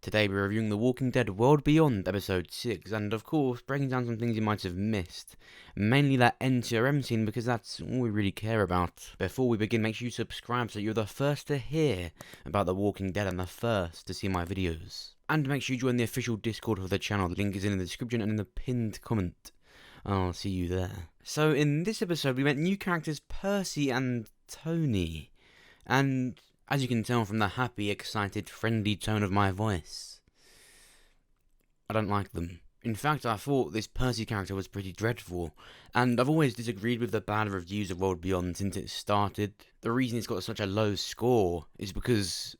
Today we're reviewing The Walking Dead World Beyond episode 6, and of course breaking down some things you might have missed. Mainly that NCRM scene, because that's all we really care about. Before we begin, make sure you subscribe so you're the first to hear about The Walking Dead and the first to see my videos. And make sure you join the official Discord of the channel, the link is in the description and in the pinned comment. I'll see you there. So in this episode we met new characters Percy and Tony, and as you can tell from the happy, excited, friendly tone of my voice, I don't like them. In fact, I thought this Percy character was pretty dreadful, and I've always disagreed with the bad reviews of World Beyond since it started. The reason it's got such a low score is because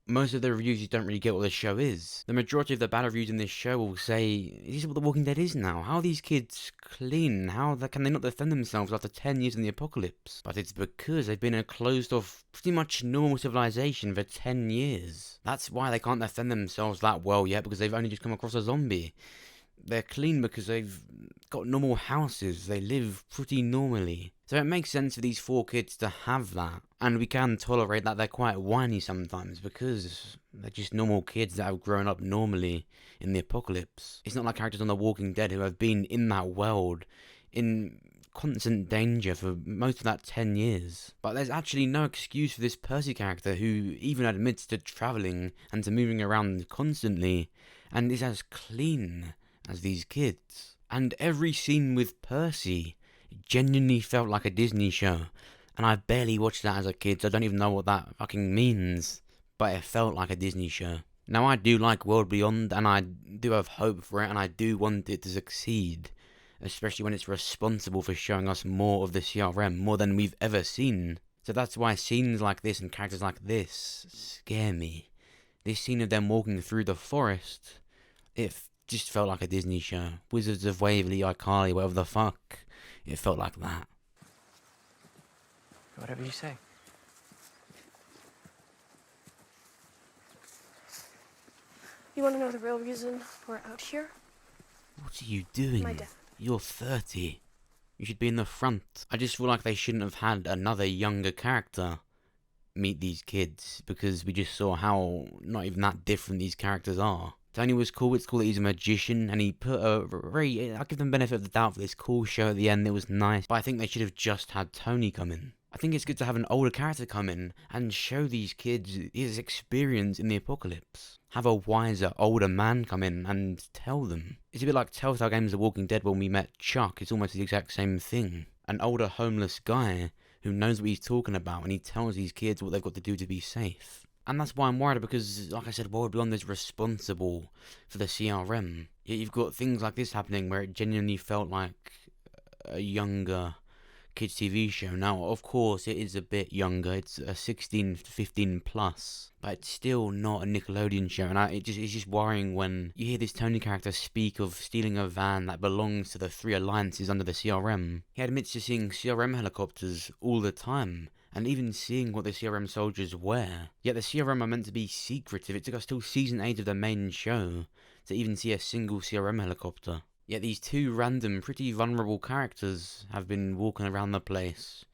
most of the reviews don't really get what the show is. The majority of the bad reviews in this show will say, this is what The Walking Dead is now. How are these kids clean? How can they not defend themselves after 10 years in the apocalypse? But it's because they've been in a closed-off, pretty much normal civilization for 10 years. That's why they can't defend themselves that well yet, because they've only just come across a zombie. They're clean because they've got normal houses, they live pretty normally. So it makes sense for these 4 kids to have that, and we can tolerate that they're quite whiny sometimes because they're just normal kids that have grown up normally in the apocalypse. It's not like characters on The Walking Dead who have been in that world in constant danger for most of that 10 years. But there's actually no excuse for this Percy character who even admits to travelling and to moving around constantly and is as clean as these kids. And every scene with Percy genuinely felt like a Disney show, and I barely watched that as a kid, so I don't even know what that fucking means, but it felt like a Disney show. Now I do like World Beyond, and I do have hope for it, and I do want it to succeed, especially when it's responsible for showing us more of the CRM, more than we've ever seen. So that's why scenes like this and characters like this scare me. This scene of them walking through the forest, it just felt like a Disney show. Wizards of Waverly, iCarly, whatever the fuck. It felt like that. Whatever you say. You want to know the real reason we're out here? What are you doing? My dad. You're 30. You should be in the front. I just feel like they shouldn't have had another younger character meet these kids, because we just saw how not even that different these characters are. Tony was cool. It's cool that he's a magician, and he put a very, I'll give them benefit of the doubt for this cool show at the end. It was nice, but I think they should have just had Tony come in. I think it's good to have an older character come in and show these kids his experience in the apocalypse. Have a wiser, older man come in and tell them. It's a bit like Telltale Games The Walking Dead when we met Chuck. It's almost the exact same thing. An older homeless guy who knows what he's talking about, and he tells these kids what they've got to do to be safe. And that's why I'm worried, because, like I said, World Beyond is responsible for the CRM. Yet you've got things like this happening where it genuinely felt like a younger kids TV show. Now, of course, it is a bit younger. It's a 16 to 15 plus, but it's still not a Nickelodeon show. And it's just worrying when you hear this Tony character speak of stealing a van that belongs to the 3 alliances under the CRM. He admits to seeing CRM helicopters all the time, and even seeing what the CRM soldiers wear. Yet the CRM are meant to be secretive. It took us till season 8 of the main show to even see a single CRM helicopter. Yet these 2 random, pretty vulnerable characters have been walking around the place,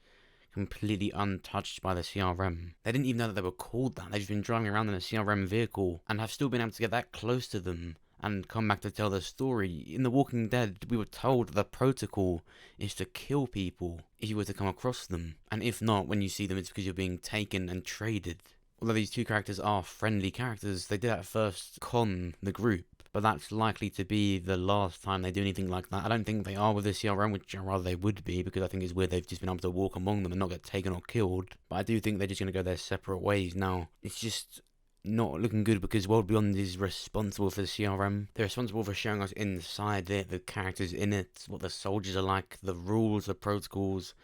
completely untouched by the CRM. They didn't even know that they were called that. They've just been driving around in a CRM vehicle, and have still been able to get that close to them and come back to tell the story. In The Walking Dead, we were told the protocol is to kill people if you were to come across them, and if not, when you see them, it's because you're being taken and traded. Although these 2 characters are friendly characters, they did at first con the group, but that's likely to be the last time they do anything like that. I don't think they are with the CRM, which I'd rather they would be, because I think it's weird they've just been able to walk among them and not get taken or killed. But I do think they're just going to go their separate ways now. It's just not looking good, because World Beyond is responsible for the CRM. They're responsible for showing us inside it, the characters in it, what the soldiers are like, the rules, the protocols,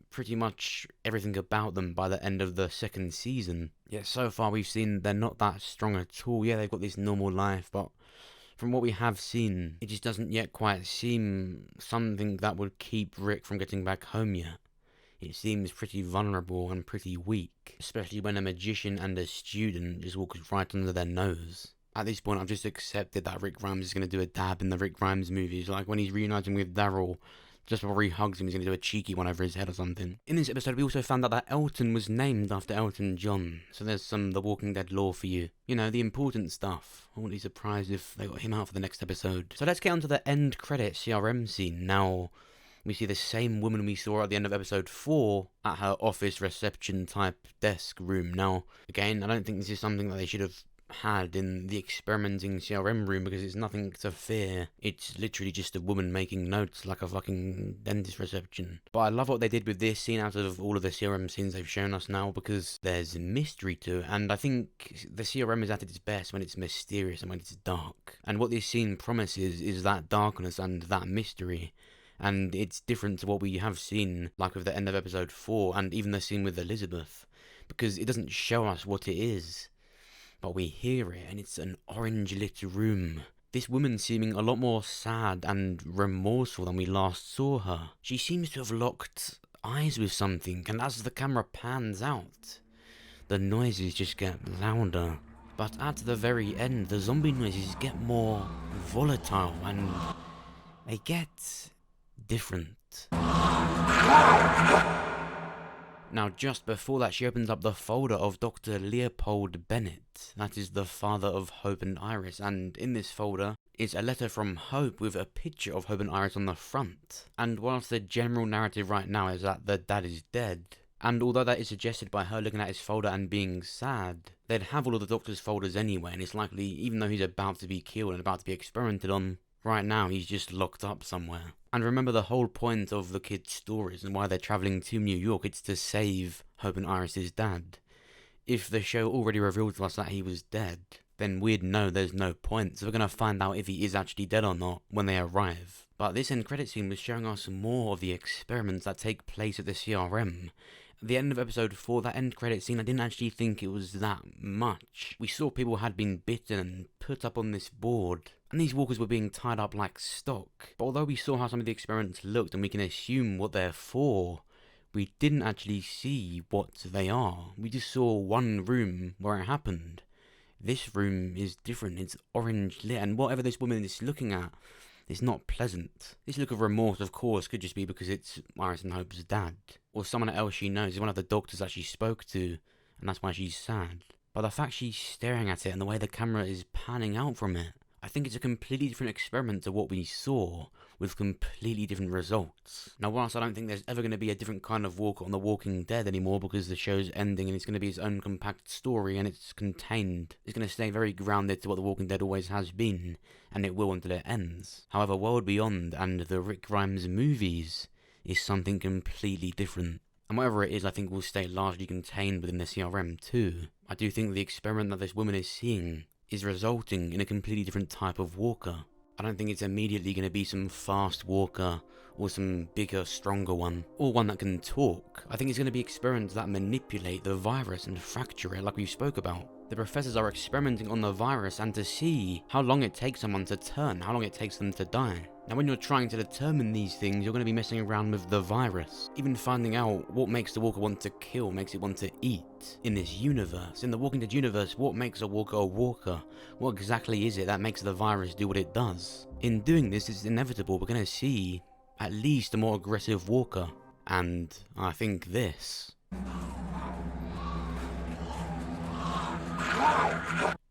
pretty much everything about them by the end of the 2nd season. Yet so far we've seen they're not that strong at all. Yeah, they've got this normal life, but from what we have seen, it just doesn't yet quite seem something that would keep Rick from getting back home yet. It seems pretty vulnerable and pretty weak, especially when a magician and a student just walk right under their nose. At this point, I've just accepted that Rick Grimes is going to do a dab in the Rick Grimes movies, like when he's reuniting with Daryl. Just before he hugs him, he's going to do a cheeky one over his head or something. In this episode, we also found out that Elton was named after Elton John. So there's some The Walking Dead lore for you. You know, the important stuff. I wouldn't be surprised if they got him out for the next episode. So let's get on to the end credit CRM scene. Now, we see the same woman we saw at the end of episode 4 at her office reception type desk room. Now, again, I don't think this is something that they should have had in the experimenting CRM room because it's nothing to fear. It's literally just a woman making notes like a fucking dentist reception. But I love what they did with this scene out of all of the CRM scenes they've shown us now because there's mystery to it, and I think the CRM is at its best when it's mysterious and when it's dark. And what this scene promises is that darkness and that mystery. And it's different to what we have seen, like with the end of episode 4 and even the scene with Elizabeth, because it doesn't show us what it is. But we hear it, and it's an orange-lit room. This woman seeming a lot more sad and remorseful than we last saw her. She seems to have locked eyes with something, and as the camera pans out, the noises just get louder. But at the very end, the zombie noises get more volatile, and they get different. Now, just before that, she opens up the folder of Dr. Leopold Bennett. That is the father of Hope and Iris, and in this folder is a letter from Hope with a picture of Hope and Iris on the front. And whilst the general narrative right now is that the dad is dead, and although that is suggested by her looking at his folder and being sad, they'd have all of the doctor's folders anyway, and it's likely, even though he's about to be killed and about to be experimented on, right now he's just locked up somewhere. And remember, the whole point of the kids' stories and why they're travelling to New York, it's to save Hope and Iris' dad. If the show already revealed to us that he was dead, then we'd know there's no point, so we're going to find out if he is actually dead or not when they arrive. But this end credit scene was showing us more of the experiments that take place at the CRM. At the end of episode 4, that end credit scene, I didn't actually think it was that much. We saw people had been bitten and put up on this board, and these walkers were being tied up like stock. But although we saw how some of the experiments looked and we can assume what they're for, we didn't actually see what they are. We just saw one room where it happened. This room is different, it's orange lit, and whatever this woman is looking at, it's not pleasant. This look of remorse, of course, could just be because it's Iris and Hope's dad, or someone else she knows, is one of the doctors that she spoke to, and that's why she's sad. But the fact she's staring at it and the way the camera is panning out from it, I think it's a completely different experiment to what we saw, with completely different results. Now, whilst I don't think there's ever going to be a different kind of walker on The Walking Dead anymore because the show's ending and it's going to be its own compact story and it's contained, it's going to stay very grounded to what The Walking Dead always has been, and it will until it ends. However, World Beyond and the Rick Grimes movies is something completely different. And whatever it is, I think will stay largely contained within the CRM too. I do think the experiment that this woman is seeing is resulting in a completely different type of walker. I don't think it's immediately going to be some fast walker or some bigger, stronger one, or one that can talk. I think it's going to be experiments that manipulate the virus and fracture it like we spoke about. The professors are experimenting on the virus and to see how long it takes someone to turn, how long it takes them to die. Now when you're trying to determine these things, you're going to be messing around with the virus. Even finding out what makes the walker want to kill, makes it want to eat. In this universe, in the Walking Dead universe, what makes a walker a walker? What exactly is it that makes the virus do what it does? In doing this, it's inevitable we're going to see at least a more aggressive walker. And I think this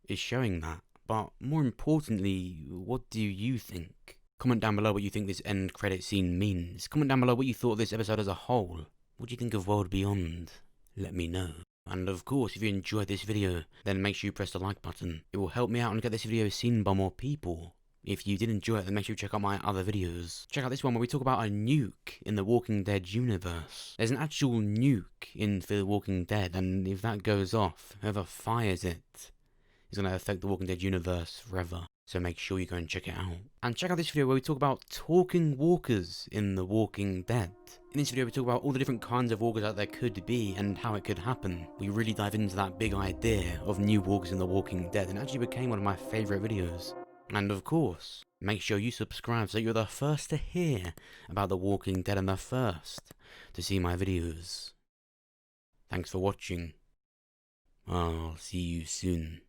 is showing that. But more importantly, what do you think? Comment down below what you think this end credit scene means. Comment down below what you thought of this episode as a whole. What do you think of World Beyond? Let me know. And of course, if you enjoyed this video, then make sure you press the like button. It will help me out and get this video seen by more people. If you did enjoy it, then make sure you check out my other videos. Check out this one where we talk about a nuke in the Walking Dead universe. There's an actual nuke in the Walking Dead, and if that goes off, whoever fires it is going to affect the Walking Dead universe forever. So make sure you go and check it out. And check out this video where we talk about talking walkers in The Walking Dead. In this video we talk about all the different kinds of walkers that there could be and how it could happen. We really dive into that big idea of new walkers in The Walking Dead, and it actually became one of my favourite videos. And of course, make sure you subscribe so you're the first to hear about The Walking Dead and the first to see my videos. Thanks for watching. I'll see you soon.